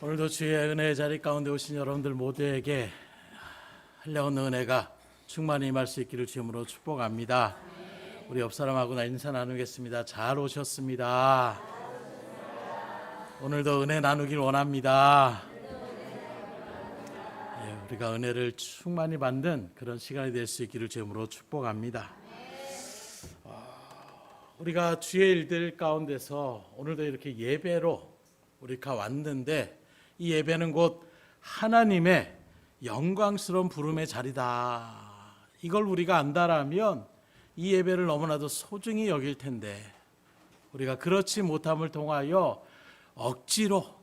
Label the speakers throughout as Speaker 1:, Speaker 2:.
Speaker 1: 오늘도 주의 은혜의 자리 가운데 오신 여러분들 모두에게 한량없는 은혜가 충만히 임할 수 있기를 주님으로 축복합니다. 우리 옆 사람하고 인사 나누겠습니다. 잘 오셨습니다. 오늘도 은혜 나누길 원합니다. 우리가 은혜를 충만히 받는 그런 시간이 될 수 있기를 주님으로 축복합니다. 우리가 주의 일들 가운데서 오늘도 이렇게 예배로 우리가 왔는데, 이 예배는 곧 하나님의 영광스러운 부름의 자리다. 이걸 우리가 안다라면 이 예배를 너무나도 소중히 여길 텐데, 우리가 그렇지 못함을 통하여 억지로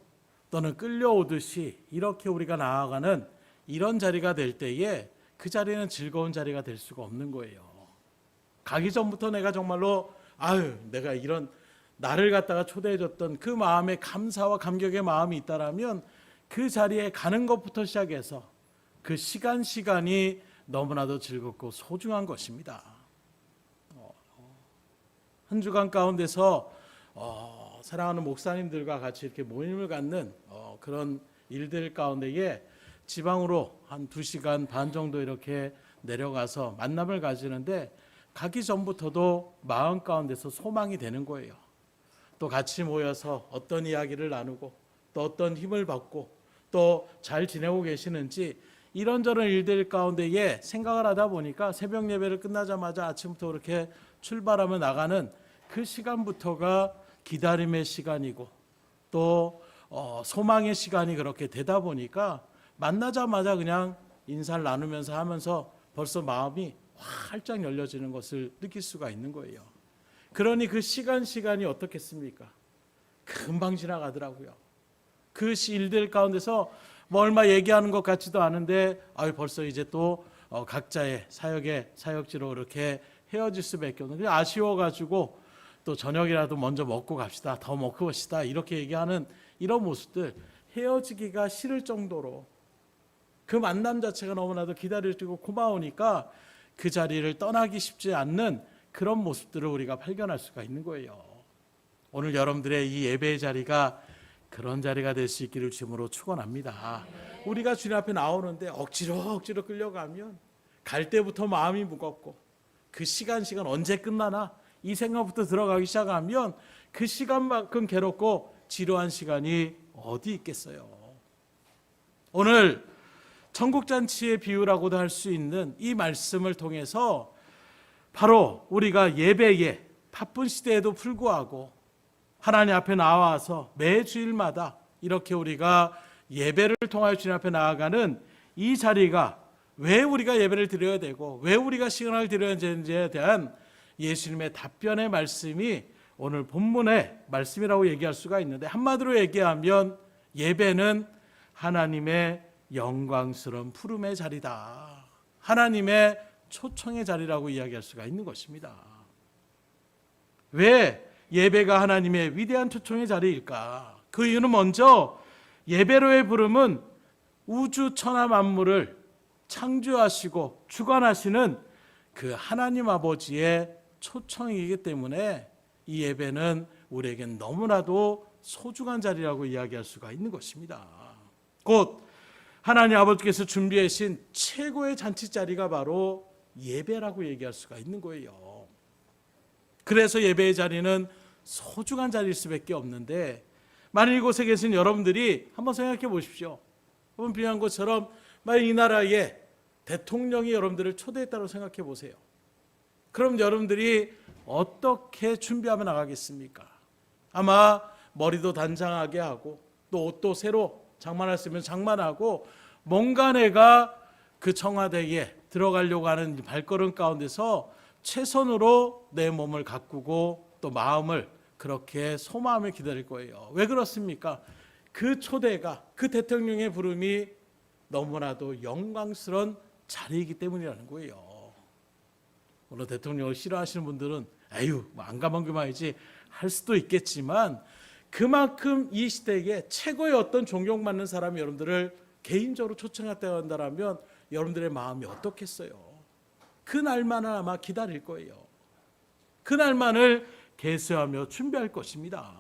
Speaker 1: 또는 끌려오듯이 이렇게 우리가 나아가는 이런 자리가 될 때에 그 자리는 즐거운 자리가 될 수가 없는 거예요. 가기 전부터 내가 정말로 내가 이런 나를 갖다가 초대해줬던 그 마음에 감사와 감격의 마음이 있다라면 그 자리에 가는 것부터 시작해서 그 시간이 너무나도 즐겁고 소중한 것입니다. 한 주간 가운데서 사랑하는 목사님들과 같이 이렇게 모임을 갖는 그런 일들 가운데에 지방으로 한 2시간 반 정도 이렇게 내려가서 만남을 가지는데, 가기 전부터도 마음 가운데서 소망이 되는 거예요. 또 같이 모여서 어떤 이야기를 나누고 또 어떤 힘을 받고 또 잘 지내고 계시는지 이런저런 일들 가운데에 생각을 하다 보니까 새벽 예배를 끝나자마자 아침부터 그렇게 출발하며 나가는 그 시간부터가 기다림의 시간이고 또 소망의 시간이 그렇게 되다 보니까 만나자마자 그냥 인사를 나누면서 하면서 벌써 마음이 활짝 열려지는 것을 느낄 수가 있는 거예요. 그러니 그 시간이 어떻겠습니까? 금방 지나가더라고요. 그 일들 가운데서 얼마 얘기하는 것 같지도 않은데 벌써 이제 또 각자의 사역지로 이렇게 헤어질 수밖에 없는, 아쉬워가지고 또 저녁이라도 먼저 먹고 갑시다, 더 먹고 갑시다 이렇게 얘기하는 이런 모습들, 헤어지기가 싫을 정도로 그 만남 자체가 너무나도 기다려지고 고마우니까 그 자리를 떠나기 쉽지 않는 그런 모습들을 우리가 발견할 수가 있는 거예요. 오늘 여러분들의 이 예배의 자리가 그런 자리가 될 수 있기를 주님으로 축원합니다. 우리가 주님 앞에 나오는데 억지로 끌려가면 갈 때부터 마음이 무겁고 그 시간 언제 끝나나 이 생각부터 들어가기 시작하면 그 시간만큼 괴롭고 지루한 시간이 어디 있겠어요. 오늘 천국잔치의 비유라고도 할 수 있는 이 말씀을 통해서 바로 우리가 예배에 바쁜 시대에도 불구하고 하나님 앞에 나와서 매 주일마다 이렇게 우리가 예배를 통하여 주님 앞에 나아가는 이 자리가 왜 우리가 예배를 드려야 되고 왜 우리가 시간을 드려야 되는지에 대한 예수님의 답변의 말씀이 오늘 본문의 말씀이라고 얘기할 수가 있는데, 한마디로 얘기하면 예배는 하나님의 영광스러운 푸름의 자리다, 하나님의 초청의 자리라고 이야기할 수가 있는 것입니다. 왜 예배가 하나님의 위대한 초청의 자리일까? 그 이유는 먼저 예배로의 부름은 우주 천하 만물을 창조하시고 주관하시는 그 하나님 아버지의 초청이기 때문에 이 예배는 우리에겐 너무나도 소중한 자리라고 이야기할 수가 있는 것입니다. 곧 하나님 아버지께서 준비하신 최고의 잔치 자리가 바로 예배라고 얘기할 수가 있는 거예요. 그래서 예배의 자리는 소중한 자리일 수밖에 없는데, 만일 이곳에 계신 여러분들이 한번 생각해 보십시오. 여러분 비유한 것처럼 만일 이 나라의 대통령이 여러분들을 초대했다고 생각해 보세요. 그럼 여러분들이 어떻게 준비하며 나가겠습니까? 아마 머리도 단장하게 하고 또 옷도 새로 장만했으면 장만하고 뭔가 내가 그 청와대에 들어가려고 하는 발걸음 가운데서 최선으로 내 몸을 가꾸고 또 마음을 그렇게 소마음에 기다릴 거예요. 왜 그렇습니까? 그 초대가, 그 대통령의 부름이 너무나도 영광스러운 자리이기 때문이라는 거예요. 물론 대통령을 싫어하시는 분들은 안 가면 그만이지 할 수도 있겠지만, 그만큼 이 시대에 최고의 어떤 존경받는 사람이 여러분들을 개인적으로 초청했다고 한다면 여러분들의 마음이 어떻겠어요? 그날만을 아마 기다릴 거예요. 그날만을 계수하며 준비할 것입니다.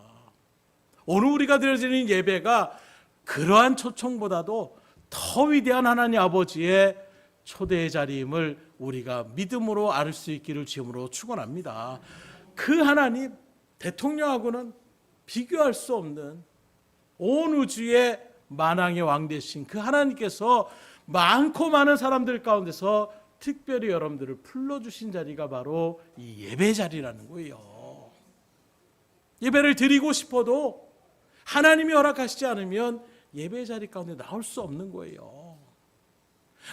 Speaker 1: 오늘 우리가 드려지는 예배가 그러한 초청보다도 더 위대한 하나님 아버지의 초대의 자리임을 우리가 믿음으로 알 수 있기를 주님으로 축원합니다. 그 하나님, 대통령하고는 비교할 수 없는 온 우주의 만왕의 왕 되신 그 하나님께서 많고 많은 사람들 가운데서 특별히 여러분들을 불러주신 자리가 바로 이 예배 자리라는 거예요. 예배를 드리고 싶어도 하나님이 허락하시지 않으면 예배 자리 가운데 나올 수 없는 거예요.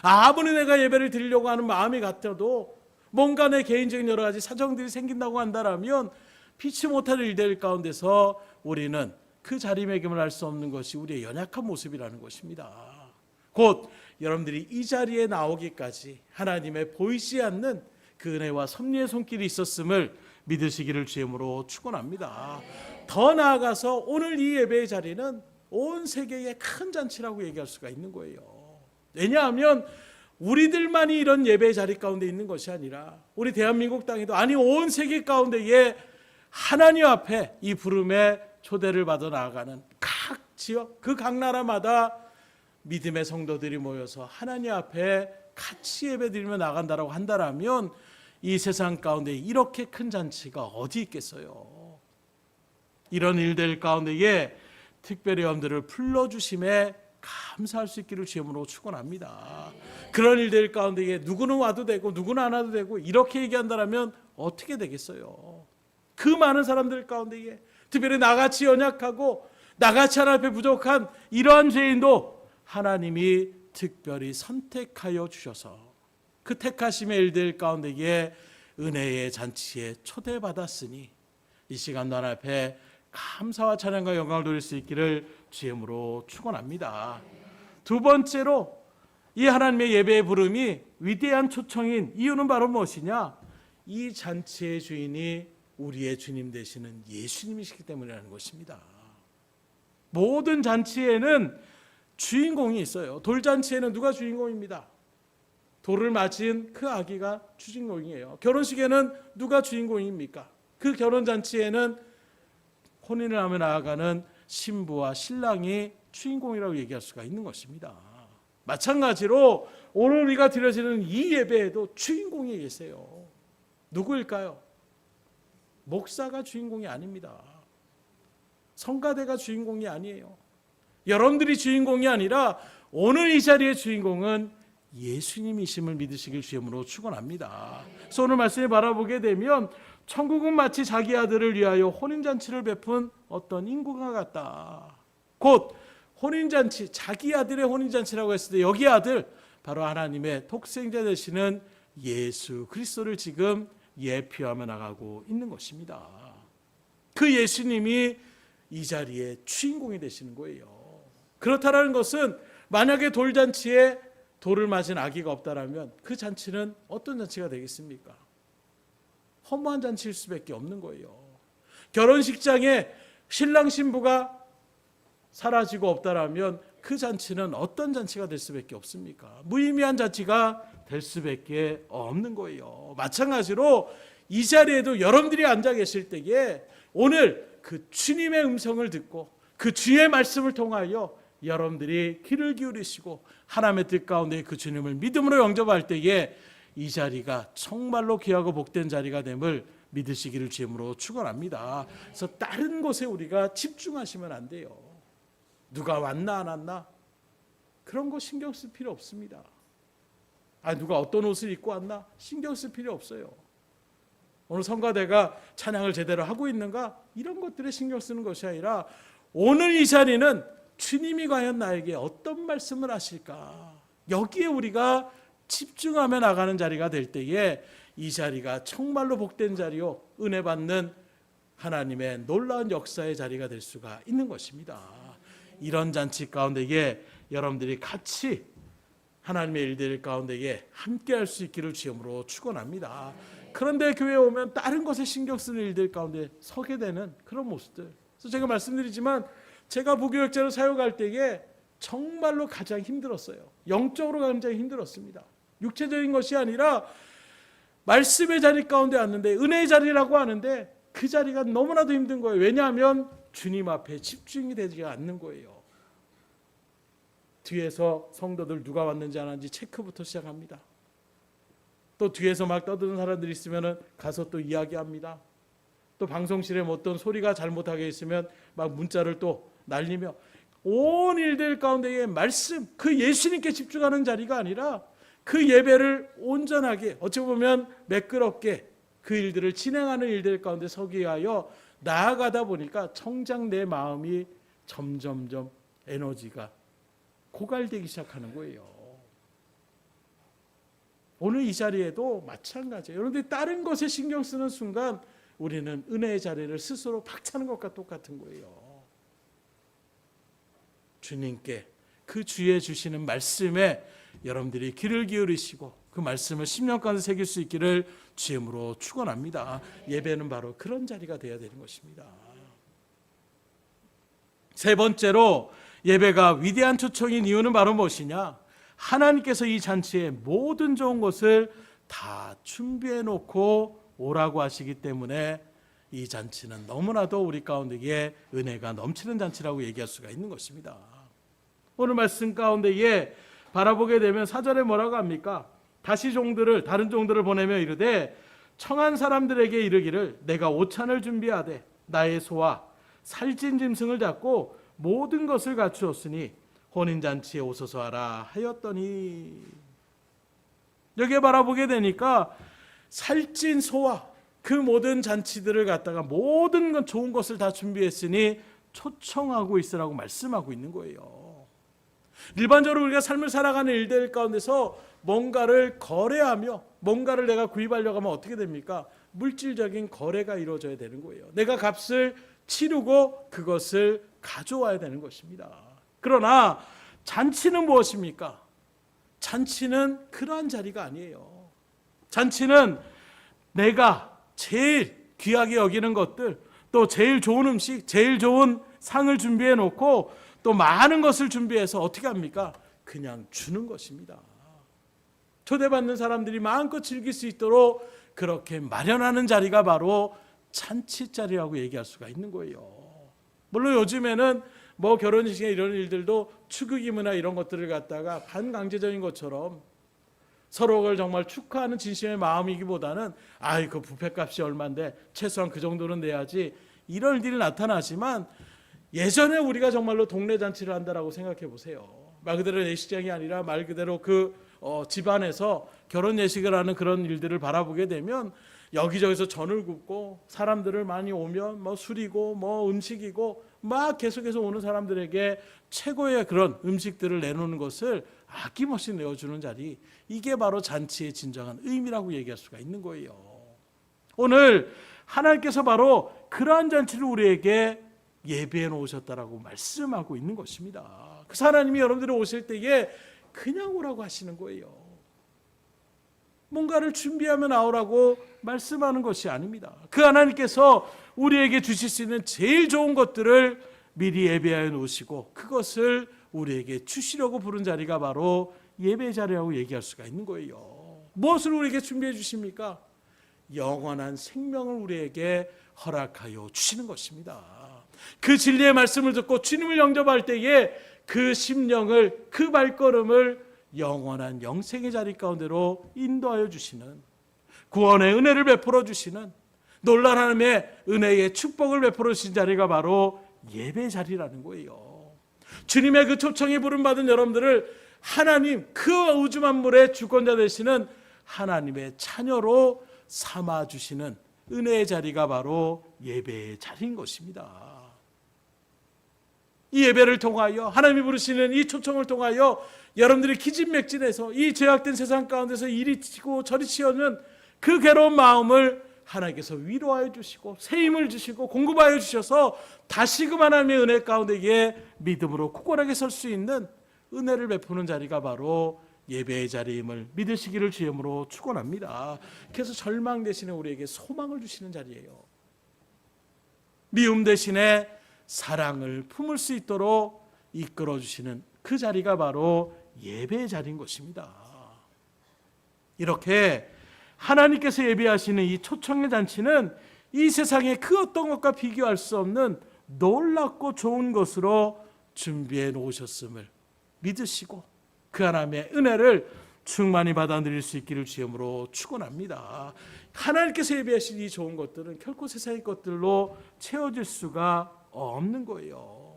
Speaker 1: 아무리 내가 예배를 드리려고 하는 마음이 같아도 뭔가 내 개인적인 여러 가지 사정들이 생긴다고 한다면 피치 못할 일들 가운데서 우리는 그 자리매김을 할 수 없는 것이 우리의 연약한 모습이라는 것입니다. 곧 여러분들이 이 자리에 나오기까지 하나님의 보이지 않는 그 은혜와 섭리의 손길이 있었음을 믿으시기를 주님으로 축원합니다. 더 나아가서 오늘 이 예배의 자리는 온 세계의 큰 잔치라고 얘기할 수가 있는 거예요. 왜냐하면 우리들만이 이런 예배의 자리 가운데 있는 것이 아니라 우리 대한민국 땅에도, 아니 온 세계 가운데에 하나님 앞에 이 부름에 초대를 받아 나아가는 각 지역, 그 각 나라마다 믿음의 성도들이 모여서 하나님 앞에 같이 예배드리며 나간다라고 한다면 이 세상 가운데 이렇게 큰 잔치가 어디 있겠어요. 이런 일들 가운데에 특별히 여러분들을 불러주심에 감사할 수 있기를 주님으로 축원합니다. 그런 일들 가운데에 누구는 와도 되고 누구는 안 와도 되고 이렇게 얘기한다면 어떻게 되겠어요. 그 많은 사람들 가운데에 특별히 나같이 연약하고 나같이 하나님 앞에 부족한 이러한 죄인도 하나님이 특별히 선택하여 주셔서 그 택하심의 일들 가운데에 은혜의 잔치에 초대받았으니 이 시간 하나님 앞에 감사와 찬양과 영광을 돌릴 수 있기를 주님으로 축원합니다. 두 번째로 이 하나님의 예배의 부름이 위대한 초청인 이유는 바로 무엇이냐? 이 잔치의 주인이 우리의 주님 되시는 예수님이시기 때문이라는 것입니다. 모든 잔치에는 주인공이 있어요. 돌잔치에는 누가 주인공입니다? 돌을 맞은 그 아기가 주인공이에요. 결혼식에는 누가 주인공입니까? 그 결혼잔치에는 혼인을 하며 나아가는 신부와 신랑이 주인공이라고 얘기할 수가 있는 것입니다. 마찬가지로 오늘 우리가 드려지는 이 예배에도 주인공이 계세요. 누구일까요? 목사가 주인공이 아닙니다. 성가대가 주인공이 아니에요. 여러분들이 주인공이 아니라 오늘 이 자리의 주인공은 예수님이심을 믿으시길 주님으로 축원합니다. 그래서 오늘 말씀을 바라보게 되면 천국은 마치 자기 아들을 위하여 혼인잔치를 베푼 어떤 인구가 같다. 곧 혼인잔치, 자기 아들의 혼인잔치라고 했을 때 여기 아들 바로 하나님의 독생자 되시는 예수 그리스도를 지금 예표하며 나가고 있는 것입니다. 그 예수님이 이 자리에 주인공이 되시는 거예요. 그렇다라는 것은 만약에 돌잔치에 돌을 맞은 아기가 없다라면 그 잔치는 어떤 잔치가 되겠습니까? 허무한 잔치일 수밖에 없는 거예요. 결혼식장에 신랑 신부가 사라지고 없다라면 그 잔치는 어떤 잔치가 될 수밖에 없습니까? 무의미한 잔치가 될 수밖에 없는 거예요. 마찬가지로 이 자리에도 여러분들이 앉아 계실 때에 오늘 그 주님의 음성을 듣고 그 주의 말씀을 통하여 여러분들이 귀를 기울이시고 하나님의 뜻 가운데 그 주님을 믿음으로 영접할 때에 이 자리가 정말로 귀하고 복된 자리가 됨을 믿으시기를 주님으로 축원합니다. 그래서 다른 곳에 우리가 집중하시면 안 돼요. 누가 왔나 안 왔나 그런 거 신경 쓸 필요 없습니다. 누가 어떤 옷을 입고 왔나 신경 쓸 필요 없어요. 오늘 성가대가 찬양을 제대로 하고 있는가 이런 것들에 신경 쓰는 것이 아니라 오늘 이 자리는 주님이 과연 나에게 어떤 말씀을 하실까 여기에 우리가 집중하며 나가는 자리가 될 때에 이 자리가 정말로 복된 자리요 은혜 받는 하나님의 놀라운 역사의 자리가 될 수가 있는 것입니다. 이런 잔치 가운데에 여러분들이 같이 하나님의 일들 가운데에 함께 할 수 있기를 주님으로 축원합니다. 그런데 교회에 오면 다른 것에 신경 쓰는 일들 가운데 서게 되는 그런 모습들. 그래서 제가 말씀드리지만 제가 부교육자로 사역할 때에 정말로 가장 힘들었어요. 영적으로 굉장히 힘들었습니다. 육체적인 것이 아니라 말씀의 자리 가운데 왔는데 은혜의 자리라고 하는데 그 자리가 너무나도 힘든 거예요. 왜냐하면 주님 앞에 집중이 되지 않는 거예요. 뒤에서 성도들 누가 왔는지 안 왔는지 체크부터 시작합니다. 또 뒤에서 막 떠드는 사람들이 있으면 가서 또 이야기합니다. 또 방송실에 뭐 어떤 소리가 잘못하게 있으면 막 문자를 또 날리며 온 일들 가운데의 말씀, 그 예수님께 집중하는 자리가 아니라 그 예배를 온전하게 어찌 보면 매끄럽게 그 일들을 진행하는 일들 가운데 서기 위하여 나아가다 보니까 정작 내 마음이 점점점 에너지가 고갈되기 시작하는 거예요. 오늘 이 자리에도 마찬가지예요. 그런데 다른 것에 신경 쓰는 순간 우리는 은혜의 자리를 스스로 박차는 것과 똑같은 거예요. 주님께 그 주의 주시는 말씀에 여러분들이 귀를 기울이시고 그 말씀을 10년 가운데 새길 수 있기를 주임으로 축원합니다. 예배는 바로 그런 자리가 되어야 되는 것입니다. 세 번째로 예배가 위대한 초청인 이유는 바로 무엇이냐? 하나님께서 이 잔치에 모든 좋은 것을 다 준비해 놓고 오라고 하시기 때문에 이 잔치는 너무나도 우리 가운데에 은혜가 넘치는 잔치라고 얘기할 수가 있는 것입니다. 오늘 말씀 가운데에 바라보게 되면 4절에 뭐라고 합니까? 다시 다른 종들을 보내며 이르되 청한 사람들에게 이르기를 내가 오찬을 준비하되 나의 소와 살찐 짐승을 잡고 모든 것을 갖추었으니 혼인잔치에 오소서 하라 하였더니, 여기에 바라보게 되니까 살찐 소와 그 모든 잔치들을 갖다가 모든 건 좋은 것을 다 준비했으니 초청하고 있으라고 말씀하고 있는 거예요. 일반적으로 우리가 삶을 살아가는 일들 가운데서 뭔가를 거래하며 뭔가를 내가 구입하려고 하면 어떻게 됩니까? 물질적인 거래가 이루어져야 되는 거예요. 내가 값을 치르고 그것을 가져와야 되는 것입니다. 그러나 잔치는 무엇입니까? 잔치는 그러한 자리가 아니에요. 잔치는 내가 제일 귀하게 여기는 것들, 또 제일 좋은 음식, 제일 좋은 상을 준비해 놓고 또 많은 것을 준비해서 어떻게 합니까? 그냥 주는 것입니다. 초대받는 사람들이 마음껏 즐길 수 있도록 그렇게 마련하는 자리가 바로 잔치 자리라고 얘기할 수가 있는 거예요. 물론 요즘에는 뭐 결혼식에 이런 일들도 축의금이나 이런 것들을 갖다가 반강제적인 것처럼 서로를 정말 축하하는 진심의 마음이기보다는 그 뷔페값이 얼마인데 최소한 그 정도는 내야지, 이런 일들이 나타나지만 예전에 우리가 정말로 동네 잔치를 한다라고 생각해 보세요. 말 그대로 예식장이 아니라 말 그대로 그 집안에서 결혼 예식을 하는 그런 일들을 바라보게 되면 여기저기서 전을 굽고 사람들을 많이 오면 뭐 술이고 뭐 음식이고 막 계속해서 오는 사람들에게 최고의 그런 음식들을 내놓는 것을 아낌없이 내어주는 자리, 이게 바로 잔치의 진정한 의미라고 얘기할 수가 있는 거예요. 오늘 하나님께서 바로 그러한 잔치를 우리에게 예배해 놓으셨다라고 말씀하고 있는 것입니다. 그 하나님이 여러분들이 오실 때에 그냥 오라고 하시는 거예요. 뭔가를 준비하며 나오라고 말씀하는 것이 아닙니다. 그 하나님께서 우리에게 주실 수 있는 제일 좋은 것들을 미리 예배하여 놓으시고 그것을 우리에게 주시려고 부른 자리가 바로 예배 자리라고 얘기할 수가 있는 거예요. 무엇을 우리에게 준비해 주십니까? 영원한 생명을 우리에게 허락하여 주시는 것입니다. 그 진리의 말씀을 듣고 주님을 영접할 때에 그 심령을, 그 발걸음을 영원한 영생의 자리 가운데로 인도하여 주시는, 구원의 은혜를 베풀어 주시는, 놀라운 하나님의 은혜의 축복을 베풀어 주신 자리가 바로 예배 자리라는 거예요. 주님의 그 초청에 부름받은 여러분들을 하나님, 그 우주 만물의 주권자 되시는 하나님의 자녀로 삼아주시는 은혜의 자리가 바로 예배의 자리인 것입니다. 이 예배를 통하여 하나님이 부르시는 이 초청을 통하여 여러분들이 기진맥진해서 이 죄악된 세상 가운데서 이리 치고 저리 치어는 그 괴로운 마음을 하나님께서 위로하여 주시고 새 힘을 주시고 공급하여 주셔서 다시금 하나님의 은혜 가운데에 믿음으로 굳건하게 설 수 있는 은혜를 베푸는 자리가 바로 예배의 자리임을 믿으시기를 주님으로 축원합니다. 그래서 절망 대신에 우리에게 소망을 주시는 자리예요. 미움 대신에 사랑을 품을 수 있도록 이끌어 주시는 그 자리가 바로 예배의 자리인 것입니다. 이렇게 하나님께서 예배하시는 이 초청의 잔치는 이 세상의 그 어떤 것과 비교할 수 없는 놀랍고 좋은 것으로 준비해 놓으셨음을 믿으시고 그 하나님의 은혜를 충만히 받아 누릴 수 있기를 주님으로 축원합니다. 하나님께서 예비하신 이 좋은 것들은 결코 세상의 것들로 채워질 수가 없는 거예요.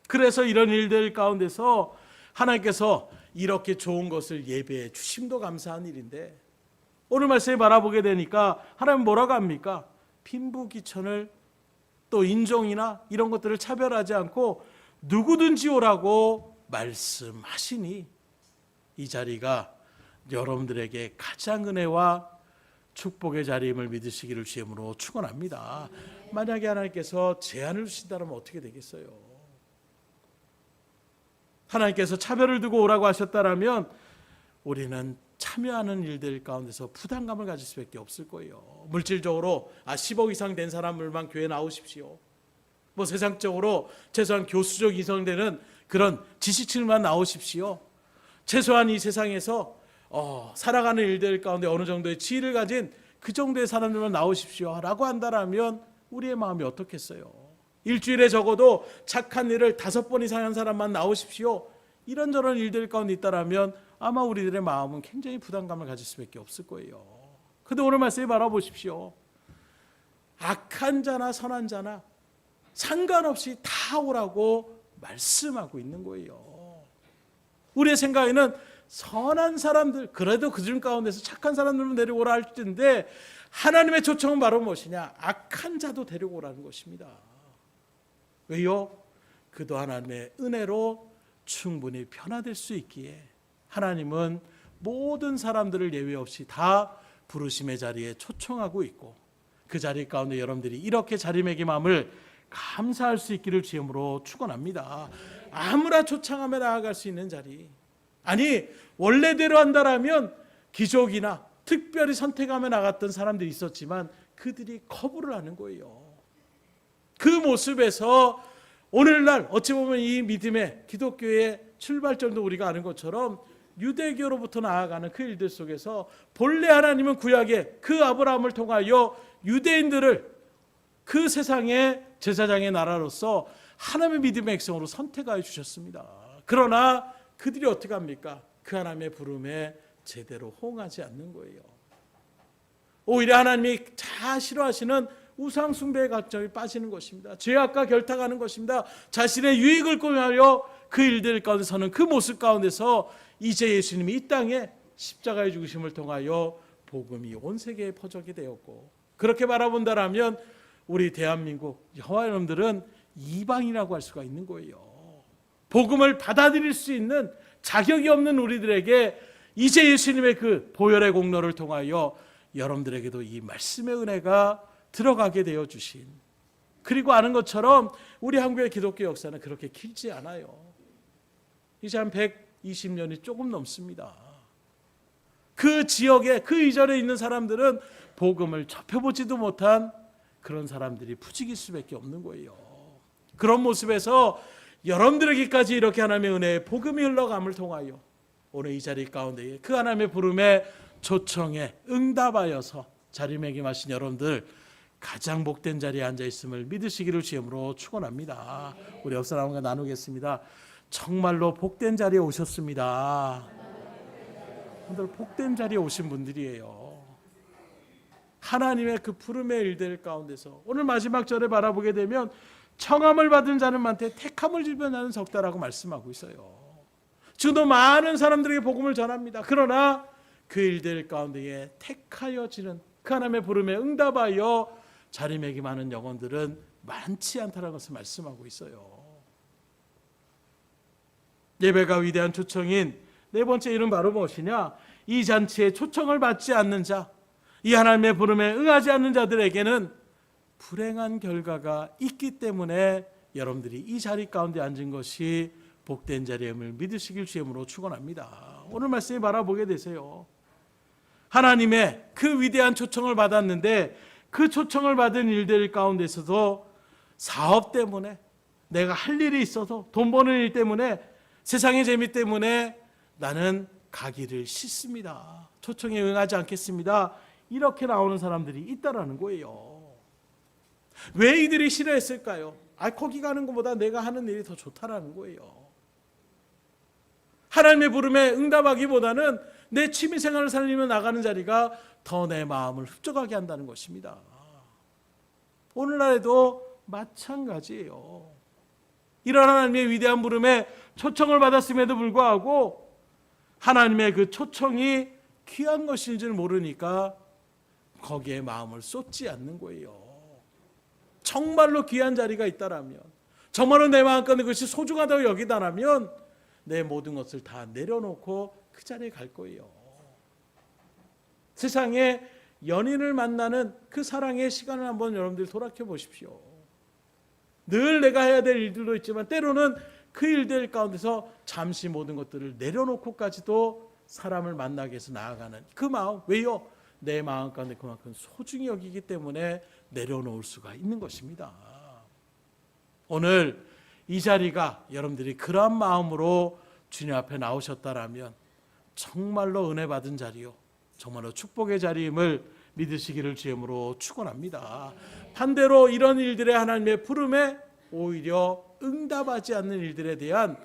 Speaker 1: 그래서 이런 일들 가운데서 하나님께서 이렇게 좋은 것을 예배해 주심도 감사한 일인데, 오늘 말씀에 바라보게 되니까 하나님 뭐라고 합니까? 빈부귀천을 또 인종이나 이런 것들을 차별하지 않고 누구든지 오라고 말씀하시니 이 자리가 여러분들에게 가장 은혜와 축복의 자리임을 믿으시기를 주님으로 축원합니다. 만약에 하나님께서 제한을 주신다면 어떻게 되겠어요? 하나님께서 차별을 두고 오라고 하셨다면 우리는 참여하는 일들 가운데서 부담감을 가질 수밖에 없을 거예요. 물질적으로 10억 이상 된 사람들만 교회 나오십시오. 뭐 세상적으로 최소한 교수적 이성되는 그런 지식층만 나오십시오. 최소한 이 세상에서 살아가는 일들 가운데 어느 정도의 지위를 가진 그 정도의 사람들만 나오십시오 라고 한다면 우리의 마음이 어떻겠어요? 일주일에 적어도 착한 일을 5번 이상 한 사람만 나오십시오, 이런저런 일들 가운데 있다면 아마 우리들의 마음은 굉장히 부담감을 가질 수밖에 없을 거예요. 그런데 오늘 말씀에 바라보십시오. 악한 자나 선한 자나 상관없이 다 오라고 말씀하고 있는 거예요. 우리의 생각에는 선한 사람들, 그래도 그중 가운데서 착한 사람들만 데리고라 할 텐데, 하나님의 초청은 바로 무엇이냐? 악한 자도 데리고라는 것입니다. 왜요? 그도 하나님의 은혜로 충분히 변화될 수 있기에 하나님은 모든 사람들을 예외 없이 다 부르심의 자리에 초청하고 있고, 그 자리 가운데 여러분들이 이렇게 자리매김함을 감사할 수 있기를 주님으로 축원합니다. 아무나 초청하며 나아갈 수 있는 자리, 아니 원래대로 한다라면 기족이나 특별히 선택하며 나갔던 사람들이 있었지만 그들이 거부를 하는 거예요. 그 모습에서 오늘날 어찌 보면 이 믿음의 기독교의 출발점도 우리가 아는 것처럼 유대교로부터 나아가는 그 일들 속에서 본래 하나님은 구약에 그 아브라함을 통하여 유대인들을 그 세상의 제사장의 나라로서 하나님의 믿음의 백성으로 선택하여 주셨습니다. 그러나 그들이 어떻게 합니까? 그 하나님의 부름에 제대로 호응하지 않는 거예요. 오히려 하나님이 다 싫어하시는 우상 숭배의 가점이 빠지는 것입니다. 죄악과 결탁하는 것입니다. 자신의 유익을 꾸며하려 그 일들 가운데서는 그 모습 가운데서 이제 예수님이 이 땅에 십자가의 죽으심을 통하여 복음이 온 세계에 퍼져게 되었고, 그렇게 바라본다라면 우리 대한민국 여호와 여러분들은 이방이라고 할 수가 있는 거예요. 복음을 받아들일 수 있는 자격이 없는 우리들에게 이제 예수님의 그 보혈의 공로를 통하여 여러분들에게도 이 말씀의 은혜가 들어가게 되어 주신, 그리고 아는 것처럼 우리 한국의 기독교 역사는 그렇게 길지 않아요. 이제 한 120년이 조금 넘습니다. 그 지역에 그 이전에 있는 사람들은 복음을 접해보지도 못한 그런 사람들이 부지길 수밖에 없는 거예요. 그런 모습에서 여러분들에게까지 이렇게 하나님의 은혜의 복음이 흘러감을 통하여 오늘 이 자리 가운데 그 하나님의 부름에 초청에 응답하여서 자리매김하신 여러분들 가장 복된 자리에 앉아있음을 믿으시기를 주님으로 축원합니다. 우리 옆 사람과 나누겠습니다. 정말로 복된 자리에 오셨습니다. 오늘 복된 자리에 오신 분들이에요. 하나님의 그 부름의 일들 가운데서 오늘 마지막 절에 바라보게 되면 청함을 받은 자는 많되 택함을 입은 자는 적다라고 말씀하고 있어요. 지금도 많은 사람들에게 복음을 전합니다. 그러나 그 일들 가운데에 택하여지는 그 하나님의 부름에 응답하여 자리매김하는 영혼들은 많지 않다는 것을 말씀하고 있어요. 예배가 위대한 초청인 네 번째 이름 바로 무엇이냐? 이 잔치에 초청을 받지 않는 자, 이 하나님의 부름에 응하지 않는 자들에게는 불행한 결과가 있기 때문에 여러분들이 이 자리 가운데 앉은 것이 복된 자리임을 믿으시길 주님으로 축원합니다. 오늘 말씀을 바라보게 되세요. 하나님의 그 위대한 초청을 받았는데 그 초청을 받은 일들 가운데서도 사업 때문에, 내가 할 일이 있어서, 돈 버는 일 때문에, 세상의 재미 때문에 나는 가기를 싫습니다. 초청에 응하지 않겠습니다. 이렇게 나오는 사람들이 있다라는 거예요. 왜 이들이 싫어했을까요? 거기 가는 것보다 내가 하는 일이 더 좋다라는 거예요. 하나님의 부름에 응답하기보다는 내 취미생활을 살리며 나가는 자리가 더 내 마음을 흡족하게 한다는 것입니다. 오늘날에도 마찬가지예요. 이런 하나님의 위대한 부름에 초청을 받았음에도 불구하고 하나님의 그 초청이 귀한 것인 줄 모르니까 거기에 마음을 쏟지 않는 거예요. 정말로 귀한 자리가 있다라면, 정말로 내 마음 가운데 그것이 소중하다고 여기다라면 내 모든 것을 다 내려놓고 그 자리에 갈 거예요. 세상에 연인을 만나는 그 사랑의 시간을 한번 여러분들이 돌아켜 보십시오. 늘 내가 해야 될 일들도 있지만 때로는 그 일들 가운데서 잠시 모든 것들을 내려놓고까지도 사람을 만나기 위해서 나아가는 그 마음. 왜요? 내 마음 가운데 그만큼 소중히 여기기 때문에 내려놓을 수가 있는 것입니다. 오늘 이 자리가 여러분들이 그러한 마음으로 주님 앞에 나오셨다라면 정말로 은혜 받은 자리요, 정말로 축복의 자리임을 믿으시기를 주님으로 축원합니다. 반대로 이런 일들의 하나님의 부름에 오히려 응답하지 않는 일들에 대한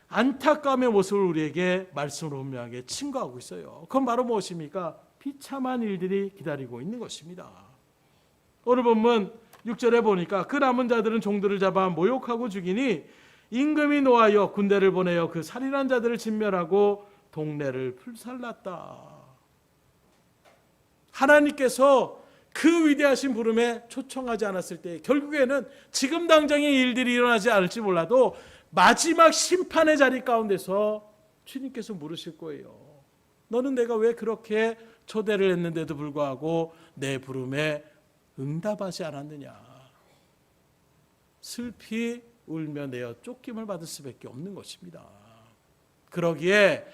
Speaker 1: 안타까움의 모습을 우리에게 말씀으로 분명하게 친구하고 있어요. 그건 바로 무엇입니까? 비참한 일들이 기다리고 있는 것입니다. 오늘 본문 6절에 보니까 그 남은 자들은 종들을 잡아 모욕하고 죽이니 임금이 노하여 군대를 보내어 그 살인한 자들을 진멸하고 동네를 불살랐다. 하나님께서 그 위대하신 부름에 초청하지 않았을 때 결국에는 지금 당장의 일들이 일어나지 않을지 몰라도 마지막 심판의 자리 가운데서 주님께서 물으실 거예요. 너는 내가 왜 그렇게 초대를 했는데도 불구하고 내 부름에 응답하지 않았느냐. 슬피 울며 내어 쫓김을 받을 수밖에 없는 것입니다. 그러기에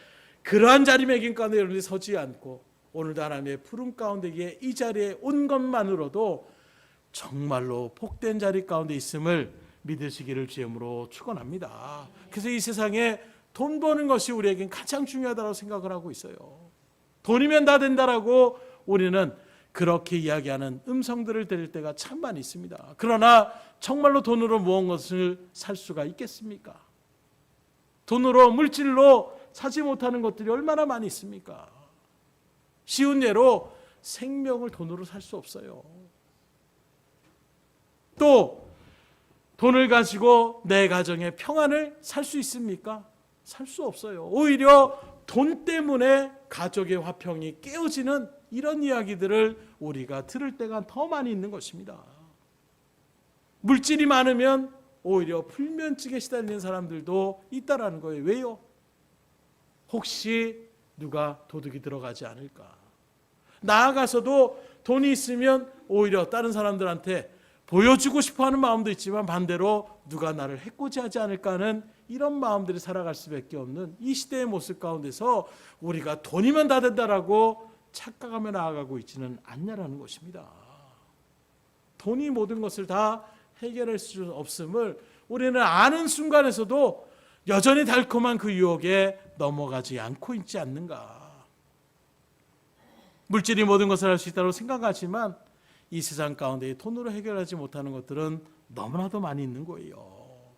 Speaker 1: 그러한 자리매김 가운데 여러분들이 서지 않고 오늘도 하나님의 푸른 가운데 이 자리에 온 것만으로도 정말로 복된 자리 가운데 있음을 믿으시기를 주님으로 축원합니다. 그래서 이 세상에 돈 버는 것이 우리에겐 가장 중요하다고 생각을 하고 있어요. 돈이면 다 된다라고 우리는 그렇게 이야기하는 음성들을 들을 때가 참 많이 있습니다. 그러나 정말로 돈으로 무엇을 살 수가 있겠습니까? 돈으로, 물질로 사지 못하는 것들이 얼마나 많이 있습니까? 쉬운 예로 생명을 돈으로 살 수 없어요. 또 돈을 가지고 내 가정의 평안을 살 수 있습니까? 살 수 없어요. 오히려 돈 때문에 가족의 화평이 깨어지는 이런 이야기들을 우리가 들을 때가 더 많이 있는 것입니다. 물질이 많으면 오히려 불면증에 시달리는 사람들도 있다라는 거예요. 왜요? 혹시 누가 도둑이 들어가지 않을까? 나아가서도 돈이 있으면 오히려 다른 사람들한테 보여주고 싶어하는 마음도 있지만 반대로 누가 나를 해코지하지 않을까 하는 이런 마음들이 살아갈 수밖에 없는 이 시대의 모습 가운데서 우리가 돈이면 다 된다라고 착각하며 나아가고 있지는 않냐라는 것입니다. 돈이 모든 것을 다 해결할 수 없음을 우리는 아는 순간에서도 여전히 달콤한 그 유혹에 넘어가지 않고 있지 않는가. 물질이 모든 것을 할 수 있다고 생각하지만 이 세상 가운데 돈으로 해결하지 못하는 것들은 너무나도 많이 있는 거예요.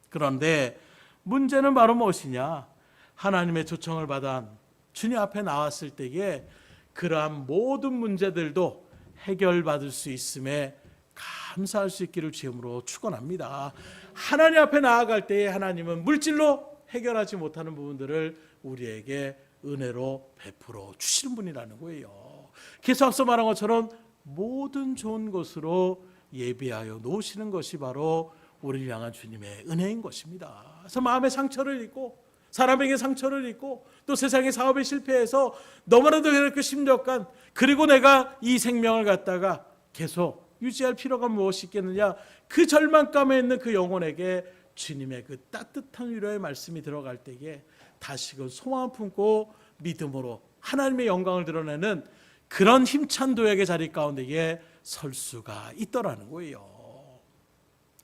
Speaker 1: 그런데 문제는 바로 무엇이냐? 하나님의 초청을 받아 주님 앞에 나왔을 때에 그러한 모든 문제들도 해결받을 수 있음에 감사할 수 있기를 주님으로 축원합니다. 하나님 앞에 나아갈 때에 하나님은 물질로 해결하지 못하는 부분들을 우리에게 은혜로 베풀어 주시는 분이라는 거예요. 그래서 앞서 말한 것처럼 모든 좋은 것으로 예비하여 놓으시는 것이 바로 우리를 향한 주님의 은혜인 것입니다. 그래서 마음의 상처를 입고 사람에게 상처를 입고 또 세상의 사업에 실패해서 너무나도 그렇게 심력한 그리고 내가 이 생명을 갖다가 계속 유지할 필요가 무엇이 있겠느냐, 그 절망감에 있는 그 영혼에게 주님의 그 따뜻한 위로의 말씀이 들어갈 때에 다시금 소망을 품고 믿음으로 하나님의 영광을 드러내는 그런 힘찬 도약의 자리 가운데에 설 수가 있더라는 거예요.